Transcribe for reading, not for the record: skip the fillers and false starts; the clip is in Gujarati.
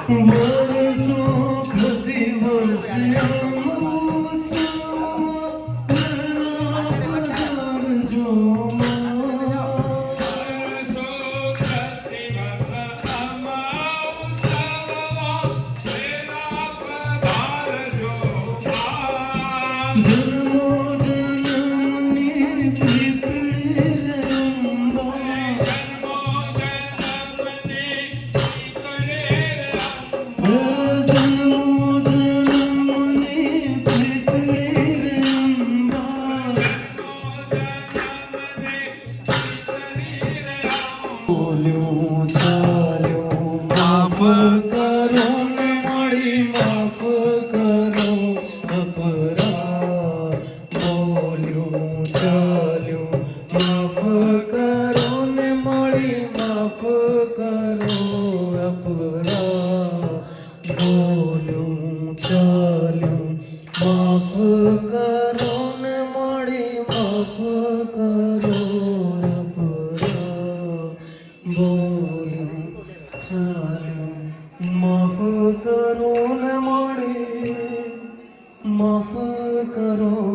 સુખ દિવસ બોલ્યું ચાલ્યું માફ કરો ને મળી માફ કરો અપરાધ બોલ્યું ચાલ્યું માફ કરો ને મળી માફ કરો અપરાધ બોલ્યું ચાલ્યું માફ કરો ને મળી માફ કરો બોલ્યું ચાલ્યું માફ કરો ને મળી માફ કરો